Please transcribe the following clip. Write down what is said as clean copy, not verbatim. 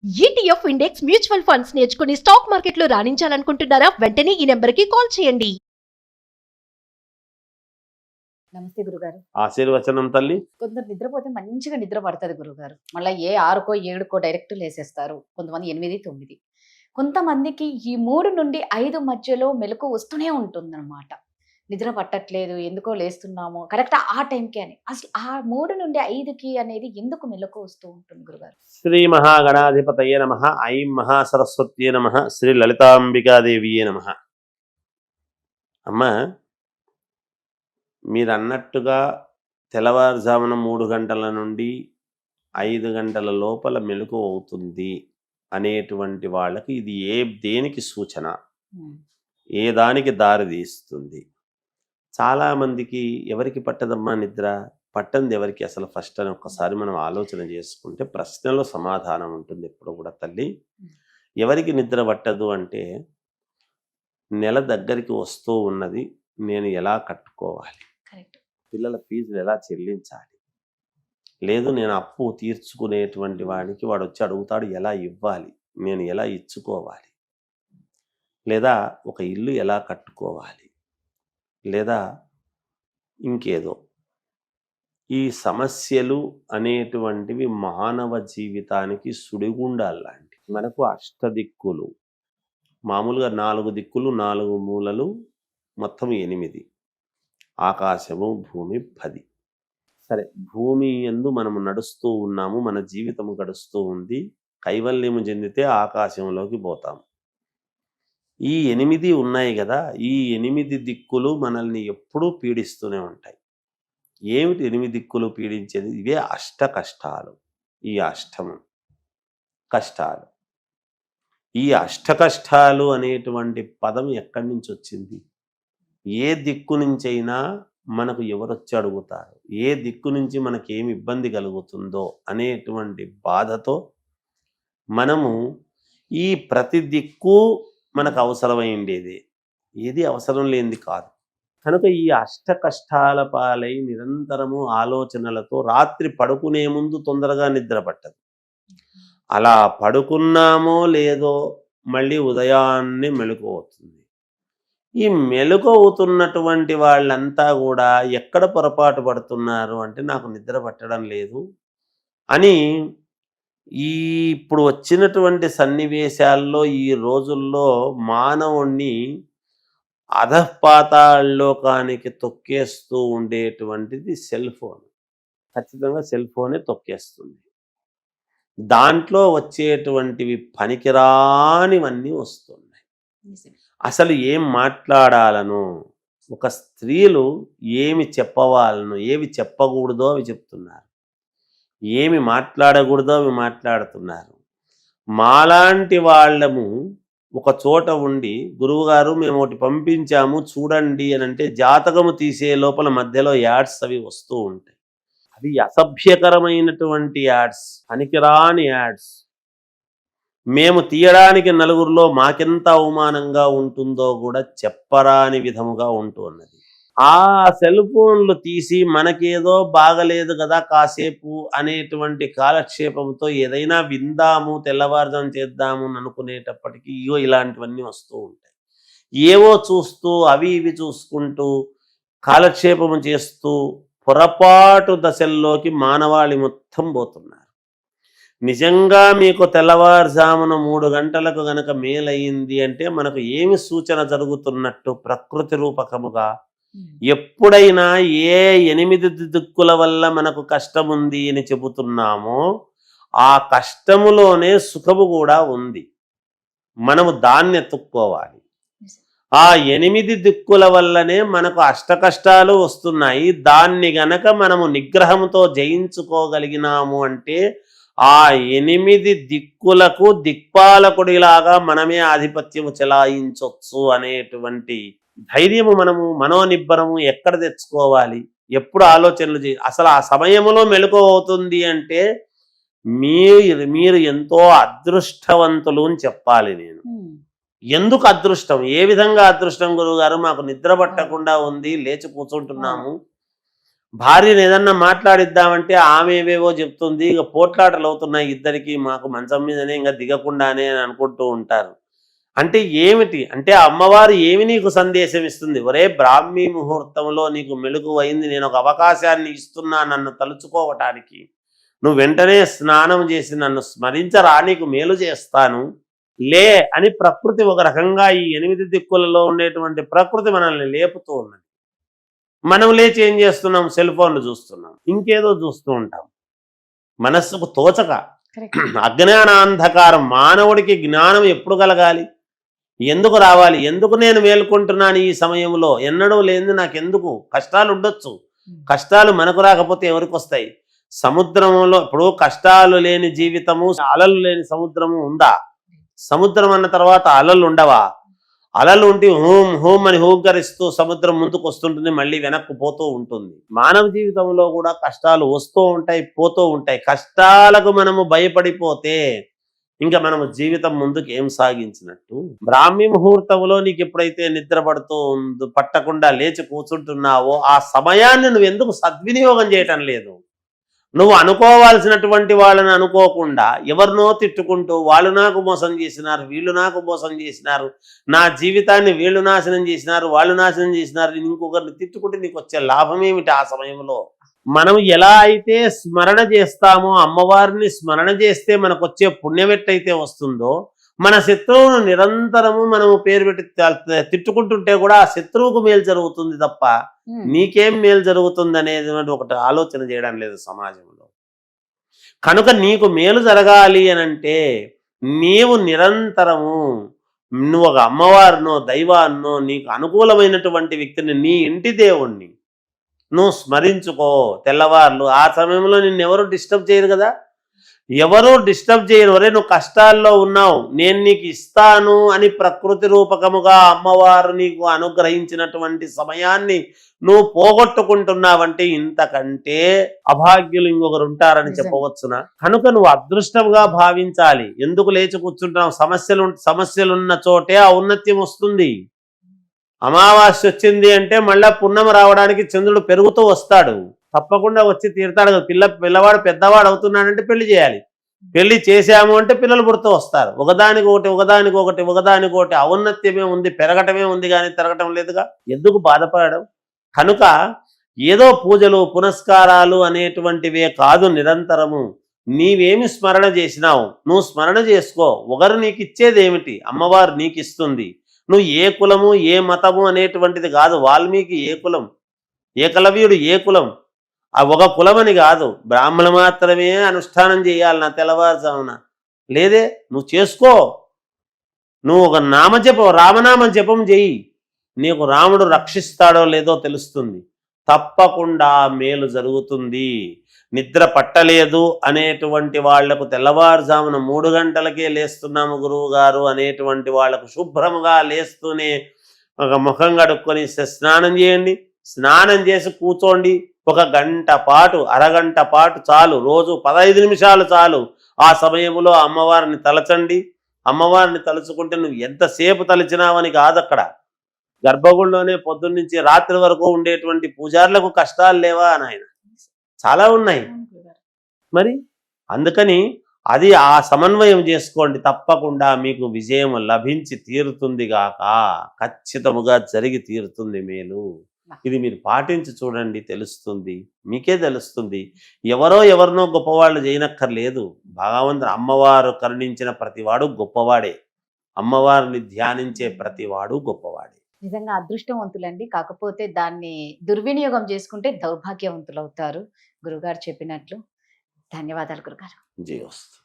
ETF index mutual funds నేర్చుకుని stock మార్కెట్లో రాణించాలనుకుంటున్నారా? వెంటనే ఈ నెంబర్కి కాల్ చేయండి. నమస్తే గురుగారు. ఆశీర్వచనం తల్లి. కొందరు నిద్రపోతే మంచిగా నిద్ర పడతది గురుగారు. మళ్ళా 6కో 7కో డైరెక్ట్ లేసేస్తారు. కొంతమంది 8, 9. కొంతమందికి ఈ 3 నుండి 5 మధ్యలో మెలకువ వస్తూనే ఉంటుందన్నమాట. నిద్ర పట్టట్లేదు, ఎందుకో లేస్తున్నాము కరెక్ట్ ఆ టైంకి అని. అసలు ఆ 3 నుండి 5కి అనేది ఎందుకు మెలకువ వస్తూ ఉంటుంది గురుగారు? శ్రీ మహాగణాధిపతయే నమః. ఐం మహాసరస్వత్యే నమః. శ్రీ లలితాంబికాదేవియే నమః. అమ్మ, మీరు అన్నట్టుగా తెల్లవారుజామున 3 గంటల నుండి 5 గంటల లోపల మెలకువ అవుతుంది అనేటువంటి వాళ్ళకి ఇది దేనికి సూచన, ఏ దానికి దారి తీస్తుంది? చాలామందికి ఎవరికి పట్టదమ్మా నిద్ర? పట్టంది ఎవరికి అసలు ఫస్ట్ అని ఒక్కసారి మనం ఆలోచన చేసుకుంటే ప్రశ్నలో సమాధానం ఉంటుంది ఎప్పుడు కూడా తల్లి. ఎవరికి నిద్ర పట్టదు అంటే, నెల దగ్గరికి వస్తూ ఉన్నది, నేను ఎలా కట్టుకోవాలి, పిల్లల ఫీజులు ఎలా చెల్లించాలి, లేదు నేను అప్పు తీర్చుకునేటువంటి వాడికి వాడు వచ్చి అడుగుతాడు ఎలా ఇవ్వాలి, నేను ఎలా ఇచ్చుకోవాలి, లేదా ఒక ఇల్లు ఎలా కట్టుకోవాలి, లేదా ఇంకేదో. ఈ సమస్యలు అనేటువంటివి మానవ జీవితానికి సుడిగుండాలాంటి. మనకు అష్టదిక్కులు, మామూలుగా 4 దిక్కులు 4 మూలలు, మొత్తం 8. ఆకాశము, భూమి 10. సరే, భూమి యందు మనము నడుస్తూ ఉన్నాము, మన జీవితము గడుస్తూ ఉంది. కైవల్యము చెందితే ఆకాశంలోకి పోతాము. ఈ 8 ఉన్నాయి కదా, ఈ 8 దిక్కులు మనల్ని ఎప్పుడూ పీడిస్తూనే ఉంటాయి. ఏమిటి 8 దిక్కులు పీడించేది? ఇవే అష్ట కష్టాలు. ఈ అష్టము కష్టాలు, ఈ అష్ట కష్టాలు అనేటువంటి పదం ఎక్కడి నుంచి వచ్చింది? ఏ దిక్కు నుంచైనా మనకు ఎవరొచ్చి అడుగుతారు, ఏ దిక్కు నుంచి మనకి ఏమి ఇబ్బంది కలుగుతుందో అనేటువంటి బాధతో మనము ఈ ప్రతి దిక్కు మనకు అవసరమైండేది, ఏది అవసరం లేనిది కాదు. కనుక ఈ అష్ట కష్టాల పాలై నిరంతరము ఆలోచనలతో రాత్రి పడుకునే ముందు తొందరగా నిద్ర పట్టదు. అలా పడుకున్నామో లేదో మళ్ళీ ఉదయాన్నే మెలకువ అవుతుంది. ఈ మెలకువ అవుతున్నటువంటి వాళ్ళంతా కూడా ఎక్కడ పొరపాటు పడుతున్నారు అంటే, నాకు నిద్ర పట్టడం లేదు అని ఇప్పుడు వచ్చినటువంటి సన్నివేశాల్లో ఈ రోజుల్లో మానవుణ్ణి అధపాతాళలోకానికి తొక్కేస్తూ ఉండేటువంటిది సెల్ ఫోన్. ఖచ్చితంగా సెల్ ఫోనే తొక్కేస్తుంది. దాంట్లో వచ్చేటువంటివి పనికిరానివన్నీ వస్తున్నాయి. అసలు ఏం మాట్లాడాలను, ఒక స్త్రీలు ఏమి చెప్పవాలను, ఏమి చెప్పకూడదో అవి చెప్తున్నారు, ఏమి మాట్లాడకూడదో అవి మాట్లాడుతున్నారు. మాలాంటి వాళ్ళము ఒక చోట ఉండి, గురువుగారు మేము ఒకటి పంపించాము చూడండి అని అంటే, జాతకము తీసే లోపల మధ్యలో యాడ్స్ అవి వస్తూ ఉంటాయి. అవి అసభ్యకరమైనటువంటి యాడ్స్, పనికిరాని యాడ్స్. మేము తీయడానికి నలుగురిలో మాకెంత అవమానంగా ఉంటుందో కూడా చెప్పరాని విధముగా ఉంటున్నది. ఆ సెల్ ఫోన్లు తీసి మనకేదో బాగలేదు కదా కాసేపు అనేటువంటి కాలక్షేపంతో ఏదైనా విందాము, తెల్లవారుజాము చేద్దాము అనుకునేటప్పటికీ ఇయో ఇలాంటివన్నీ వస్తూ ఉంటాయి. ఏవో చూస్తూ అవి ఇవి చూసుకుంటూ కాలక్షేపము చేస్తూ పొరపాటు దశల్లోకి మానవాళి మొత్తం పోతున్నారు. నిజంగా మీకు తెల్లవారుజామున 3 గంటలకు గనక మేలయ్యింది అంటే మనకు ఏమి సూచన జరుగుతున్నట్టు? ప్రకృతి రూపకముగా ఎప్పుడైనా ఏ 8 దిక్కుల వల్ల మనకు కష్టం ఉంది అని చెబుతున్నామో, ఆ కష్టములోనే సుఖము కూడా ఉంది. మనము దాన్ని ఎత్తుక్కోవాలి. ఆ 8 దిక్కుల వల్లనే మనకు అష్ట కష్టాలు వస్తున్నాయి. దాన్ని గనక మనము నిగ్రహంతో జయించుకోగలిగినాము అంటే, ఆ 8 దిక్కులకు దిక్పాలకుడిలాగా మనమే ఆధిపత్యము చెలాయించవచ్చు అనేటువంటి ధైర్యము మనము, మనోనిబ్బరము ఎక్కడ తెచ్చుకోవాలి? ఎప్పుడు ఆలోచనలు అసలు ఆ సమయంలో మెలకువ అవుతుంది అంటే మీరు ఎంతో అదృష్టవంతులు అని చెప్పాలి. నేను ఎందుకు అదృష్టం, ఏ విధంగా అదృష్టం గురువుగారు? మాకు నిద్ర పట్టకుండా ఉంది, లేచి కూర్చుంటున్నాము, భార్యను ఏదన్నా మాట్లాడిద్దామంటే ఆమె ఏవేవో చెప్తుంది. ఇక పోట్లాటలు అవుతున్నాయి ఇద్దరికి, మాకు మంచం మీదనే ఇంకా దిగకుండానే అని అనుకుంటూ ఉంటారు. అంటే ఏమిటి అంటే అమ్మవారు ఏమి నీకు సందేశం ఇస్తుంది? ఒరే బ్రాహ్మీ ముహూర్తంలో నీకు మెలకువ అయింది, నేను ఒక అవకాశాన్ని ఇస్తున్నా నన్ను తలుచుకోవటానికి, నువ్వు వెంటనే స్నానం చేసి నన్ను స్మరించరా, నీకు మేలు చేస్తాను లే అని ప్రకృతి ఒక రకంగా ఈ 8 దిక్కులలో ఉండేటువంటి ప్రకృతి మనల్ని లేపుతూ ఉన్నది. మనం లేచి ఏం చేస్తున్నాం? సెల్ ఫోన్లు చూస్తున్నాం, ఇంకేదో చూస్తూ ఉంటాం. మనస్సుకు తోచక అజ్ఞానాంధకారం. మానవుడికి జ్ఞానం ఎప్పుడు కలగాలి? ఎందుకు రావాలి? ఎందుకు నేను మేల్కొంటున్నాను ఈ సమయంలో? ఎన్నడూ లేనిది నాకెందుకు? కష్టాలు ఉండొచ్చు, కష్టాలు మనకు రాకపోతే ఎవరికి వస్తాయి? సముద్రంలో ఇప్పుడు కష్టాలు లేని జీవితము, అలలు లేని సముద్రము ఉందా? సముద్రం అన్న తర్వాత అలలు ఉండవా? అలలు ఉండి హూం హూం అని హూంకరిస్తూ సముద్రం ముందుకు వస్తుంటుంది, మళ్ళీ వెనక్కు పోతూ ఉంటుంది. మానవ జీవితంలో కూడా కష్టాలు వస్తూ ఉంటాయి, పోతూ ఉంటాయి. కష్టాలకు మనము భయపడిపోతే ఇంకా మనము జీవితం ముందుకు ఏం సాగించినట్టు? బ్రాహ్మీ ముహూర్తంలో నీకు ఎప్పుడైతే నిద్ర పట్టకుండా లేచి కూర్చుంటున్నావో ఆ సమయాన్ని నువ్వు ఎందుకు సద్వినియోగం చేయటం లేదు? నువ్వు అనుకోవాల్సినటువంటి వాళ్ళని అనుకోకుండా ఎవరినో తిట్టుకుంటూ, వాళ్ళు నాకు మోసం చేసినారు, వీళ్ళు నాకు మోసం చేసినారు, నా జీవితాన్ని వీళ్ళు నాశనం చేసినారు, వాళ్ళు నాశనం చేసినారు, ఇంకొకరిని తిట్టుకుంటే నీకు వచ్చే లాభం ఏమిటి? ఆ సమయంలో మనం ఎలా అయితే స్మరణ చేస్తామో, అమ్మవారిని స్మరణ చేస్తే మనకు వచ్చే పుణ్యం ఎట్టయితే వస్తుందో, మన శత్రువును నిరంతరము మనము పేరు పెట్టి తిట్టుకుంటుంటే కూడా ఆ శత్రువుకు మేలు జరుగుతుంది తప్ప నీకేం మేలు జరుగుతుంది అనేది ఒకటి ఆలోచన చేయడం లేదు సమాజంలో. కనుక నీకు మేలు జరగాలి అనంటే నీవు నిరంతరము నువ్వు ఒక అమ్మవారినో దైవాన్నో నీకు అనుకూలమైనటువంటి వ్యక్తిని, నీ ఇంటి దేవుణ్ణి నువ్వు స్మరించుకో. తెల్లవార్లు ఆ సమయంలో నిన్నెవరు డిస్టర్బ్ చేయరు కదా, ఎవరూ డిస్టర్బ్ చేయరు. ఒరే నువ్వు కష్టాల్లో ఉన్నావు, నేను నీకు ఇస్తాను అని ప్రకృతి రూపకముగా అమ్మవారు నీకు అనుగ్రహించినటువంటి సమయాన్ని నువ్వు పోగొట్టుకుంటున్నావంటే ఇంతకంటే అభాగ్యులు ఇంకొకరు ఉంటారని చెప్పవచ్చునా? కనుక నువ్వు అదృష్టంగా భావించాలి. ఎందుకు లేచి కూర్చుంటున్నావు? సమస్యలున్న చోటే ఔన్నత్యం వస్తుంది. అమావాస్య వచ్చింది అంటే మళ్ళా పున్నమ రావడానికి చంద్రుడు పెరుగుతూ వస్తాడు, తప్పకుండా వచ్చి తీరుతాడు. పిల్లవాడు పెద్దవాడు అవుతున్నాడంటే పెళ్లి చేయాలి, పెళ్లి చేశాము అంటే పిల్లలు పుడుతూ వస్తారు. ఒకదానికొకటి ఔన్నత్యమే ఉంది, పెరగటమే ఉంది కానీ తిరగటం లేదుగా. ఎందుకు బాధపడడం? కనుక ఏదో పూజలు పునస్కారాలు అనేటువంటివే కాదు, నిరంతరము నీవేమి స్మరణ చేసినావు నువ్వు స్మరణ చేసుకో. ఒకరు నీకు ఇచ్చేది ఏమిటి? అమ్మవారు నీకు ఇస్తుంది. నువ్వు ఏ కులము ఏ మతము అనేటువంటిది కాదు. వాల్మీకి ఏ కులం, ఏకలవ్యుడు ఏ కులం, ఆ ఒక కులమని కాదు. బ్రాహ్మణులు మాత్రమే అనుష్ఠానం చేయాలి నా తెల్లవారుజామున లేదే. నువ్వు చేసుకో, నువ్వు ఒక రామనామ జపం చేయి, నీకు రాముడు రక్షిస్తాడో లేదో తెలుస్తుంది. తప్పకుండా మేలు జరుగుతుంది. నిద్ర పట్టలేదు అనేటువంటి వాళ్లకు తెల్లవారుజామున 3 గంటలకే లేస్తున్నాము గురువు గారు అనేటువంటి వాళ్లకు శుభ్రముగా లేస్తూనే ఒక ముఖం కడుక్కొని స్నానం చేయండి. స్నానం చేసి కూర్చోండి. 1 గంట పాటు, అరగంట పాటు చాలు, రోజు 15 నిమిషాలు చాలు. ఆ సమయంలో అమ్మవారిని తలచండి. అమ్మవారిని తలుచుకుంటే నువ్వు ఎంతసేపు తలిచినావని కాదు, అక్కడ గర్భగుడిలోనే పొద్దున్నుంచి రాత్రి వరకు ఉండేటువంటి పూజారులకు కష్టాలు లేవా నాయన? చాలా ఉన్నాయి. మరి అందుకని అది ఆ సమన్వయం చేసుకోండి, తప్పకుండా మీకు విజయం లభించి తీరుతుంది గాక, ఖచ్చితముగా జరిగి తీరుతుంది మేలు. ఇది మీరు పాటించి చూడండి, తెలుస్తుంది, మీకే తెలుస్తుంది. ఎవరినో గొప్పవాళ్ళు చేయనక్కర్లేదు. భగవంతుడు అమ్మవారు కరుణించిన ప్రతివాడు గొప్పవాడే, అమ్మవారిని ధ్యానించే ప్రతివాడు గొప్పవాడే. నిజంగా అదృష్టవంతులండి. కాకపోతే దాన్ని దుర్వినియోగం చేసుకుంటే దౌర్భాగ్యవంతులు అవుతారు. గురుగారు చెప్పినట్లు. ధన్యవాదాలు గురుగారు. జయోస్తు.